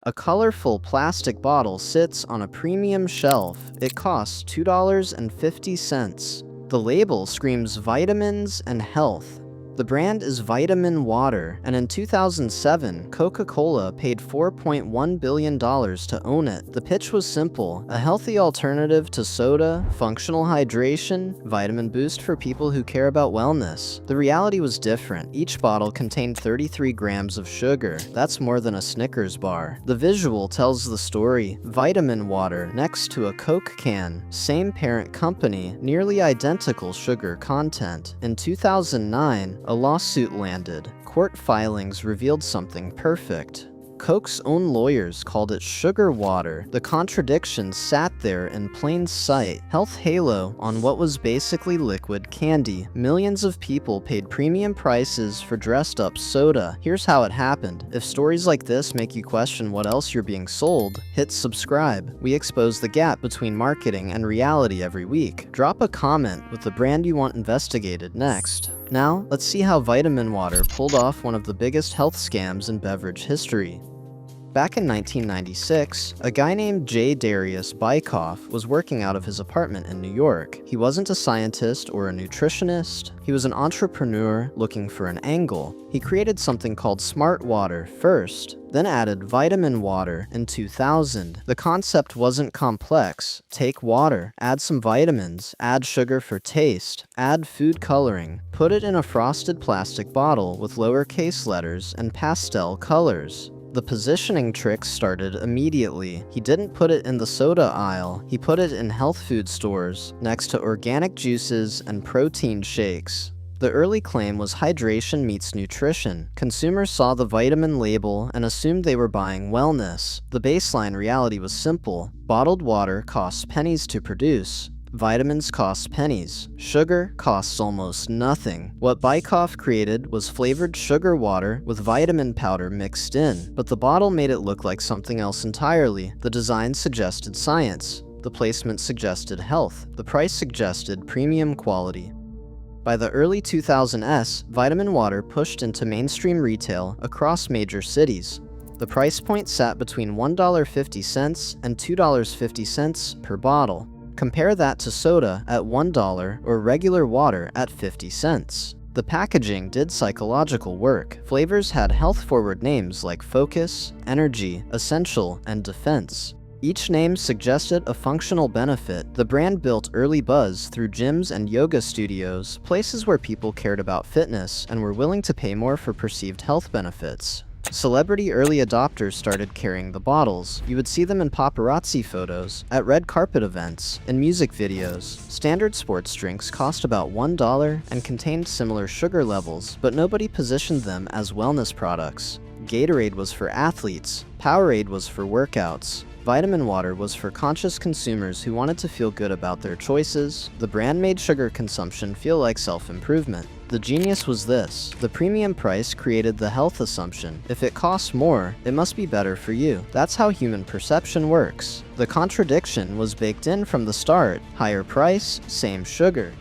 A colorful plastic bottle sits on a premium shelf. It costs $2.50. The label screams vitamins and health. The brand is Vitaminwater, and in 2007, Coca-Cola paid $4.1 billion to own it. The pitch was simple: a healthy alternative to soda, functional hydration, vitamin boost for people who care about wellness. The reality was different. Each bottle contained 33 grams of sugar. That's more than a Snickers bar. The visual tells the story. Vitaminwater next to a Coke can. Same parent company, nearly identical sugar content. In 2009, a lawsuit landed. Court filings revealed something perfect. Coke's own lawyers called it sugar water. The contradiction sat there in plain sight. Health halo on what was basically liquid candy. Millions of people paid premium prices for dressed-up soda. Here's how it happened. If stories like this make you question what else you're being sold, hit subscribe. We expose the gap between marketing and reality every week. Drop a comment with the brand you want investigated next. Now, let's see how Vitaminwater pulled off one of the biggest health scams in beverage history. Back in 1996, a guy named J. Darius Bykoff was working out of his apartment in New York. He wasn't a scientist or a nutritionist. He was an entrepreneur looking for an angle. He created something called Smart Water first, then added Vitaminwater in 2000. The concept wasn't complex. Take water, add some vitamins, add sugar for taste, add food coloring, put it in a frosted plastic bottle with lowercase letters and pastel colors. The positioning trick started immediately. He didn't put it in the soda aisle. He put it in health food stores, next to organic juices and protein shakes. The early claim was hydration meets nutrition. Consumers saw the vitamin label and assumed they were buying wellness. The baseline reality was simple. Bottled water costs pennies to produce. Vitamins cost pennies. Sugar costs almost nothing. What Bykoff created was flavored sugar water with vitamin powder mixed in, but the bottle made it look like something else entirely. The design suggested science. The placement suggested health. The price suggested premium quality. By the early 2000s, Vitaminwater pushed into mainstream retail across major cities. The price point sat between $1.50 and $2.50 per bottle. Compare that to soda at $1 or regular water at 50 cents. The packaging did psychological work. Flavors had health-forward names like Focus, Energy, Essential, and Defense. Each name suggested a functional benefit. The brand built early buzz through gyms and yoga studios, places where people cared about fitness and were willing to pay more for perceived health benefits. Celebrity early adopters started carrying the bottles. You would see them in paparazzi photos, at red carpet events, and music videos. Standard sports drinks cost about $1 and contained similar sugar levels, but nobody positioned them as wellness products. Gatorade was for athletes. Powerade was for workouts. Vitaminwater was for conscious consumers who wanted to feel good about their choices. The brand made sugar consumption feel like self-improvement. The genius was this: the premium price created the health assumption. If it costs more, it must be better for you. That's how human perception works. The contradiction was baked in from the start: higher price, same sugar.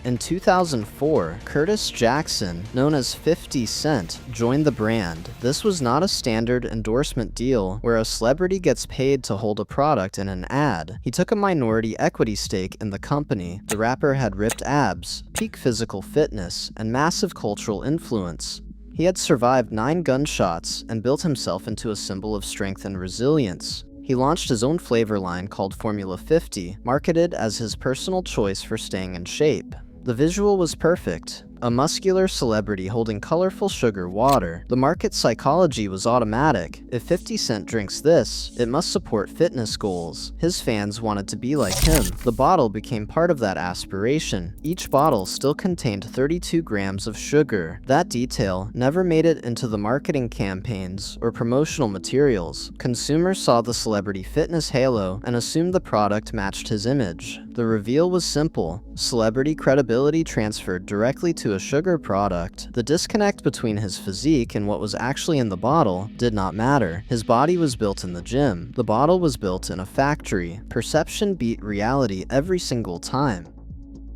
In 2004, Curtis Jackson, known as 50 Cent, joined the brand. This was not a standard endorsement deal where a celebrity gets paid to hold a product in an ad. He took a minority equity stake in the company. The rapper had ripped abs, peak physical fitness, and massive cultural influence. He had survived 9 gunshots and built himself into a symbol of strength and resilience. He launched his own flavor line called Formula 50, marketed as his personal choice for staying in shape. The visual was perfect. A muscular celebrity holding colorful sugar water. The market psychology was automatic. If 50 Cent drinks this, it must support fitness goals. His fans wanted to be like him. The bottle became part of that aspiration. Each bottle still contained 32 grams of sugar. That detail never made it into the marketing campaigns or promotional materials. Consumers saw the celebrity fitness halo and assumed the product matched his image. The reveal was simple. Celebrity credibility transferred directly to a sugar product. The disconnect between his physique and what was actually in the bottle did not matter. His body was built in the gym. The bottle was built in a factory. Perception beat reality every single time.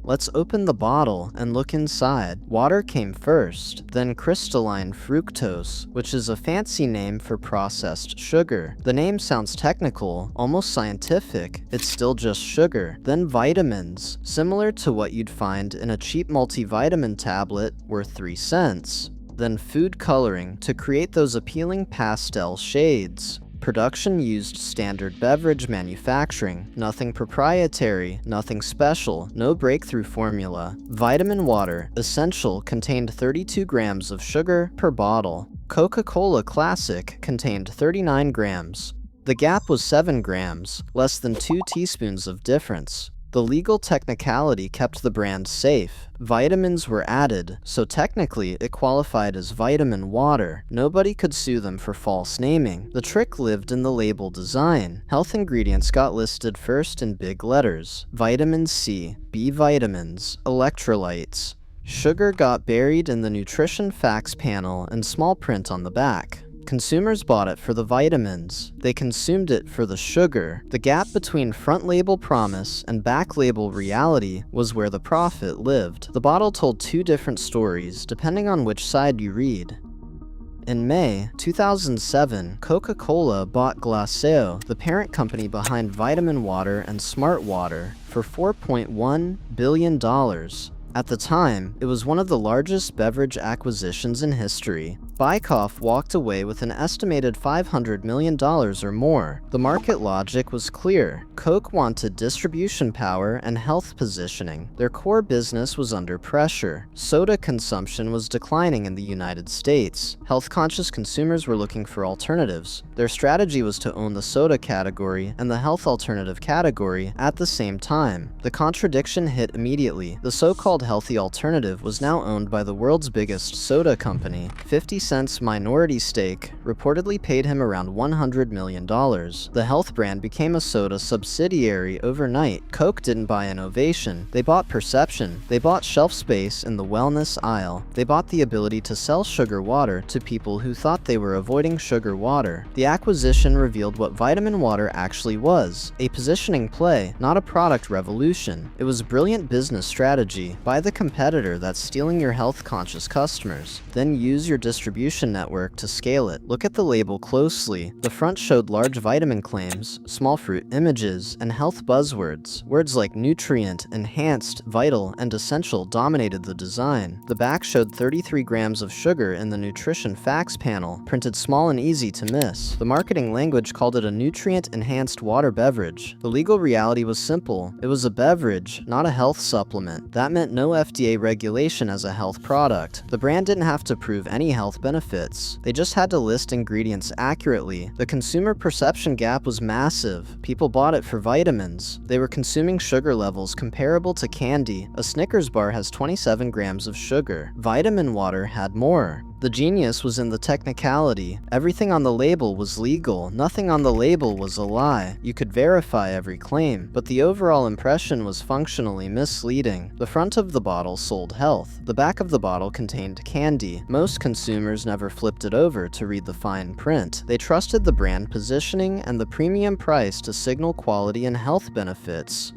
Let's open the bottle and look inside. Water came first, then crystalline fructose, which is a fancy name for processed sugar. The name sounds technical, almost scientific. It's still just sugar. Then vitamins, similar to what you'd find in a cheap multivitamin tablet worth 3 cents. Then food coloring to create those appealing pastel shades. Production used standard beverage manufacturing, nothing proprietary, nothing special, no breakthrough formula. Vitaminwater, essential, contained 32 grams of sugar per bottle. Coca-Cola Classic contained 39 grams. The gap was 7 grams, less than 2 teaspoons of difference. The legal technicality kept the brand safe. Vitamins were added, so technically it qualified as vitamin water. Nobody could sue them for false naming. The trick lived in the label design. Health ingredients got listed first in big letters. Vitamin C, B vitamins, electrolytes. Sugar got buried in the nutrition facts panel and small print on the back. Consumers bought it for the vitamins. They consumed it for the sugar. The gap between front label promise and back label reality was where the profit lived. The bottle told 2 different stories, depending on which side you read. In May 2007, Coca-Cola bought Glacéau, the parent company behind Vitaminwater and Smart Water, for $4.1 billion. At the time, it was one of the largest beverage acquisitions in history. Bykoff walked away with an estimated $500 million or more. The market logic was clear. Coke wanted distribution power and health positioning. Their core business was under pressure. Soda consumption was declining in the United States. Health-conscious consumers were looking for alternatives. Their strategy was to own the soda category and the health alternative category at the same time. The contradiction hit immediately. The so-called healthy alternative was now owned by the world's biggest soda company. 50 Cent's minority stake reportedly paid him around $100 million. The health brand became a soda subsidiary overnight. Coke didn't buy innovation. They bought perception. They bought shelf space in the wellness aisle. They bought the ability to sell sugar water to people who thought they were avoiding sugar water. The acquisition revealed what Vitaminwater actually was, a positioning play, not a product revolution. It was brilliant business strategy. Buy the competitor that's stealing your health-conscious customers. Then use your distribution network to scale it. Look at the label closely. The front showed large vitamin claims, small fruit images, and health buzzwords. Words like nutrient, enhanced, vital, and essential dominated the design. The back showed 33 grams of sugar in the nutrition facts panel, printed small and easy to miss. The marketing language called it a nutrient-enhanced water beverage. The legal reality was simple. It was a beverage, not a health supplement. That meant no FDA regulation as a health product. The brand didn't have to prove any health benefits. They just had to list ingredients accurately. The consumer perception gap was massive. People bought it for vitamins. They were consuming sugar levels comparable to candy. A Snickers bar has 27 grams of sugar. Vitaminwater had more. The genius was in the technicality. Everything on the label was legal. Nothing on the label was a lie. You could verify every claim, but the overall impression was functionally misleading. The front of the bottle sold health. The back of the bottle contained candy. Most consumers never flipped it over to read the fine print. They trusted the brand positioning and the premium price to signal quality and health benefits.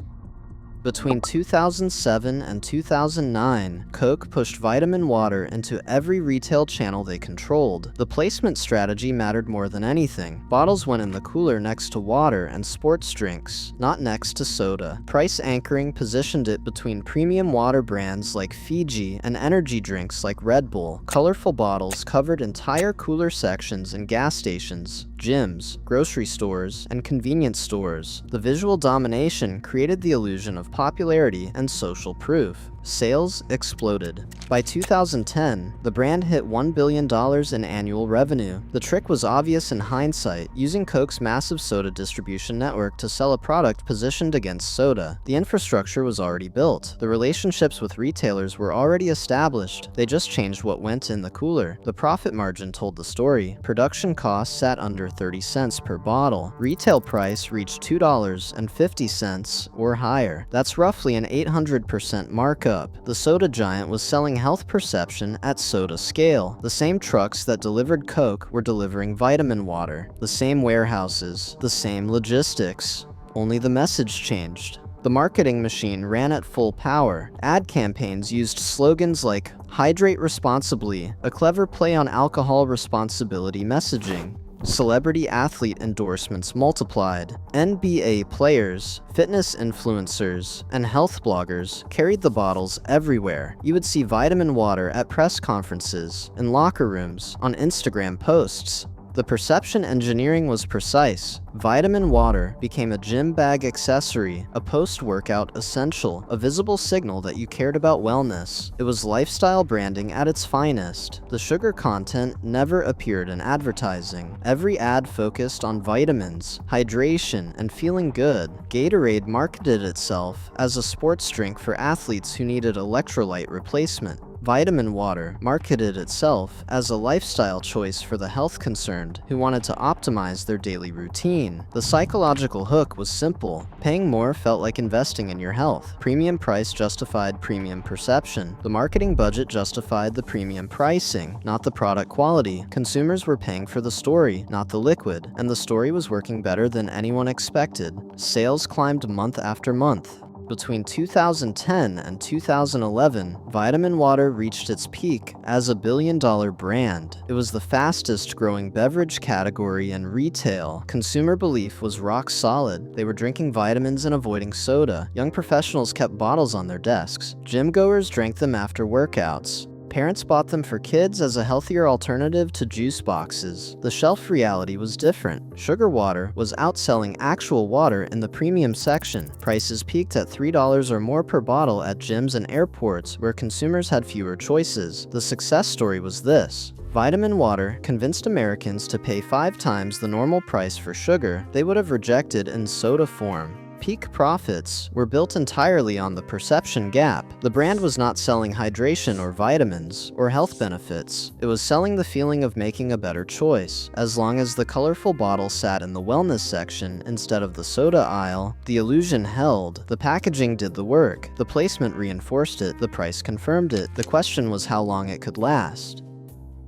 Between 2007 and 2009, Coke pushed Vitaminwater into every retail channel they controlled. The placement strategy mattered more than anything. Bottles went in the cooler next to water and sports drinks, not next to soda. Price anchoring positioned it between premium water brands like Fiji and energy drinks like Red Bull. Colorful bottles covered entire cooler sections in gas stations, gyms, grocery stores, and convenience stores. The visual domination created the illusion of popularity and social proof. Sales exploded. By 2010, the brand hit $1 billion in annual revenue. The trick was obvious in hindsight, using Coke's massive soda distribution network to sell a product positioned against soda. The infrastructure was already built. The relationships with retailers were already established. They just changed what went in the cooler. The profit margin told the story. Production costs sat under 30 cents per bottle. Retail price reached $2.50 or higher. That's roughly an 800% markup. The soda giant was selling health perception at soda scale. The same trucks that delivered Coke were delivering Vitaminwater. The same warehouses, the same logistics. Only the message changed. The marketing machine ran at full power. Ad campaigns used slogans like "Hydrate responsibly," a clever play on alcohol responsibility messaging. Celebrity athlete endorsements multiplied. NBA players, fitness influencers, and health bloggers carried the bottles everywhere. You would see Vitaminwater at press conferences, in locker rooms, on Instagram posts. The perception engineering was precise. Vitaminwater became a gym bag accessory, a post-workout essential, a visible signal that you cared about wellness. It was lifestyle branding at its finest. The sugar content never appeared in advertising. Every ad focused on vitamins, hydration, and feeling good. Gatorade marketed itself as a sports drink for athletes who needed electrolyte replacement. Vitaminwater marketed itself as a lifestyle choice for the health concerned who wanted to optimize their daily routine. The psychological hook was simple. Paying more felt like investing in your health. Premium price justified premium perception. The marketing budget justified the premium pricing, not the product quality. Consumers were paying for the story, not the liquid, and the story was working better than anyone expected. Sales climbed month after month. Between 2010 and 2011, Vitaminwater reached its peak as a billion-dollar brand. It was the fastest-growing beverage category in retail. Consumer belief was rock solid. They were drinking vitamins and avoiding soda. Young professionals kept bottles on their desks. Gym-goers drank them after workouts. Parents bought them for kids as a healthier alternative to juice boxes. The shelf reality was different. Sugar water was outselling actual water in the premium section. Prices peaked at $3 or more per bottle at gyms and airports where consumers had fewer choices. The success story was this. Vitaminwater convinced Americans to pay 5 times the normal price for sugar they would have rejected in soda form. Peak profits were built entirely on the perception gap. The brand was not selling hydration or vitamins or health benefits. It was selling the feeling of making a better choice. As long as the colorful bottle sat in the wellness section instead of the soda aisle, the illusion held. The packaging did the work. The placement reinforced it. The price confirmed it. The question was how long it could last.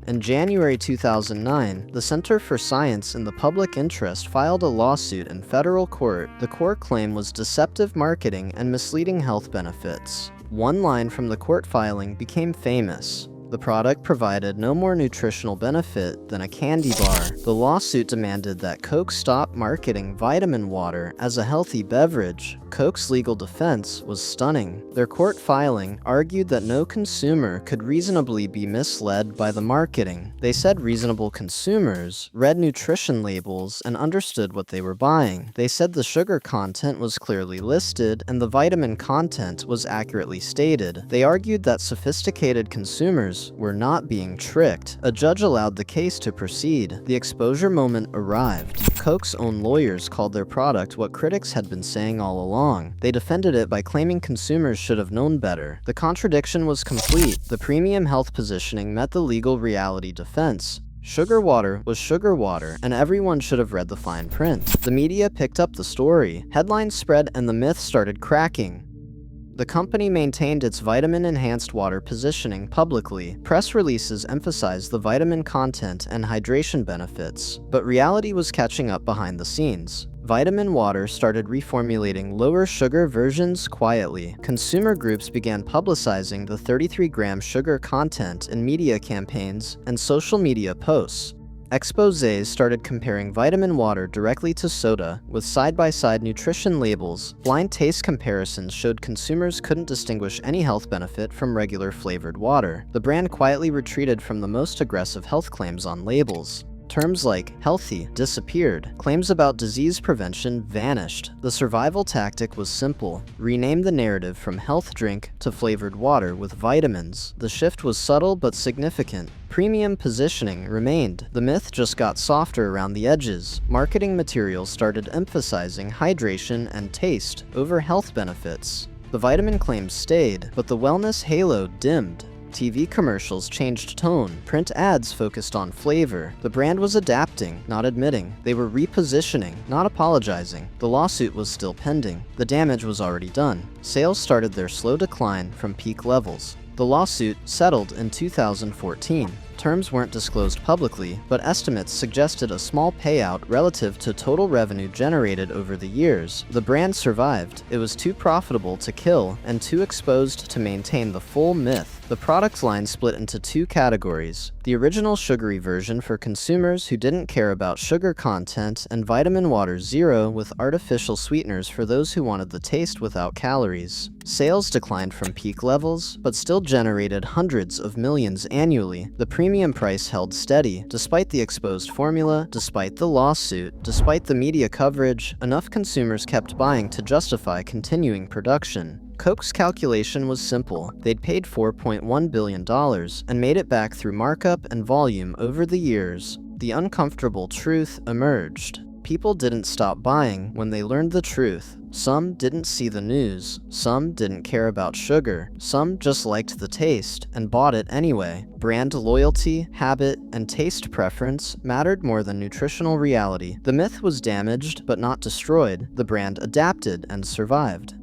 In January 2009, the Center for Science in the Public Interest filed a lawsuit in federal court. The core claim was deceptive marketing and misleading health benefits. One line from the court filing became famous. The product provided no more nutritional benefit than a candy bar. The lawsuit demanded that Coke stop marketing Vitaminwater as a healthy beverage. Coke's legal defense was stunning. Their court filing argued that no consumer could reasonably be misled by the marketing. They said reasonable consumers read nutrition labels and understood what they were buying. They said the sugar content was clearly listed and the vitamin content was accurately stated. They argued that sophisticated consumers were not being tricked. A judge allowed the case to proceed. The exposure moment arrived. Coke's own lawyers called their product what critics had been saying all along. They defended it by claiming consumers should have known better. The contradiction was complete. The premium health positioning met the legal reality defense. Sugar water was sugar water, and everyone should have read the fine print. The media picked up the story. Headlines spread and the myth started cracking. The company maintained its vitamin-enhanced water positioning publicly. Press releases emphasized the vitamin content and hydration benefits, but reality was catching up behind the scenes. Vitaminwater started reformulating lower sugar versions quietly. Consumer groups began publicizing the 33-gram sugar content in media campaigns and social media posts. Exposés started comparing Vitaminwater directly to soda, with side-by-side nutrition labels. Blind taste comparisons showed consumers couldn't distinguish any health benefit from regular flavored water. The brand quietly retreated from the most aggressive health claims on labels. Terms like healthy disappeared. Claims about disease prevention vanished. The survival tactic was simple. Rename the narrative from health drink to flavored water with vitamins. The shift was subtle but significant. Premium positioning remained. The myth just got softer around the edges. Marketing materials started emphasizing hydration and taste over health benefits. The vitamin claims stayed, but the wellness halo dimmed. TV commercials changed tone. Print ads focused on flavor. The brand was adapting, not admitting. They were repositioning, not apologizing. The lawsuit was still pending. The damage was already done. Sales started their slow decline from peak levels. The lawsuit settled in 2014. Terms weren't disclosed publicly, but estimates suggested a small payout relative to total revenue generated over the years. The brand survived. It was too profitable to kill and too exposed to maintain the full myth. The product line split into two categories: the original sugary version for consumers who didn't care about sugar content, and Vitaminwater Zero with artificial sweeteners for those who wanted the taste without calories. Sales declined from peak levels, but still generated hundreds of millions annually. The premium price held steady, despite the exposed formula, despite the lawsuit, despite the media coverage. Enough consumers kept buying to justify continuing production. Coke's calculation was simple. They'd paid $4.1 billion and made it back through markup and volume over the years. The uncomfortable truth emerged. People didn't stop buying when they learned the truth. Some didn't see the news. Some didn't care about sugar. Some just liked the taste and bought it anyway. Brand loyalty, habit, and taste preference mattered more than nutritional reality. The myth was damaged but not destroyed. The brand adapted and survived.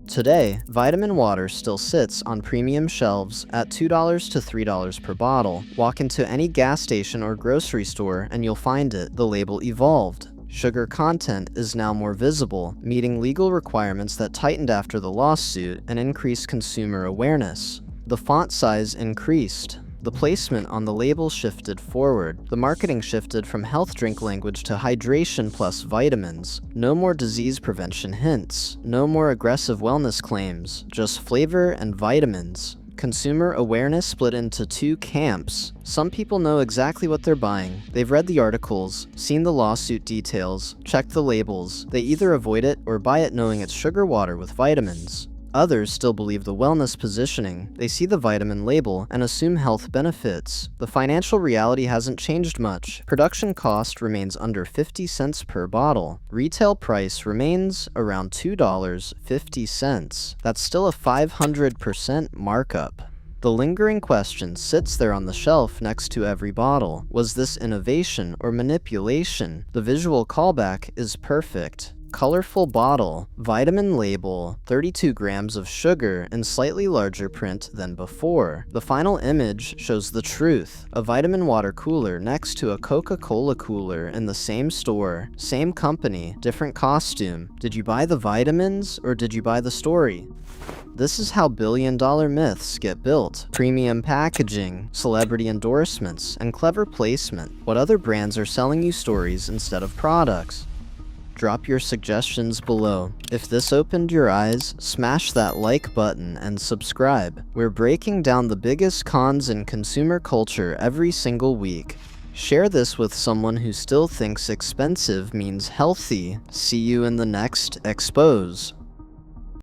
Today, Vitaminwater still sits on premium shelves at $2 to $3 per bottle. Walk into any gas station or grocery store and you'll find it. The label evolved. Sugar content is now more visible, meeting legal requirements that tightened after the lawsuit and increased consumer awareness. The font size increased. The placement on the label shifted forward. The marketing shifted from health drink language to hydration plus vitamins. No more disease prevention hints. No more aggressive wellness claims. Just flavor and vitamins. Consumer awareness split into two camps. Some people know exactly what they're buying. They've read the articles, seen the lawsuit details, checked the labels. They either avoid it or buy it knowing it's sugar water with vitamins. Others still believe the wellness positioning. They see the vitamin label and assume health benefits. The financial reality hasn't changed much. Production cost remains under 50 cents per bottle. Retail price remains around $2.50. That's still a 500% markup. The lingering question sits there on the shelf next to every bottle. Was this innovation or manipulation? The visual callback is perfect. Colorful bottle, vitamin label, 32 grams of sugar in slightly larger print than before. The final image shows the truth. A Vitaminwater cooler next to a Coca-Cola cooler in the same store, same company, different costume. Did you buy the vitamins or did you buy the story? This is how billion-dollar myths get built. Premium packaging, celebrity endorsements, and clever placement. What other brands are selling you stories instead of products? Drop your suggestions below. If this opened your eyes, smash that like button and subscribe. We're breaking down the biggest cons in consumer culture every single week. Share this with someone who still thinks expensive means healthy. See you in the next Expose.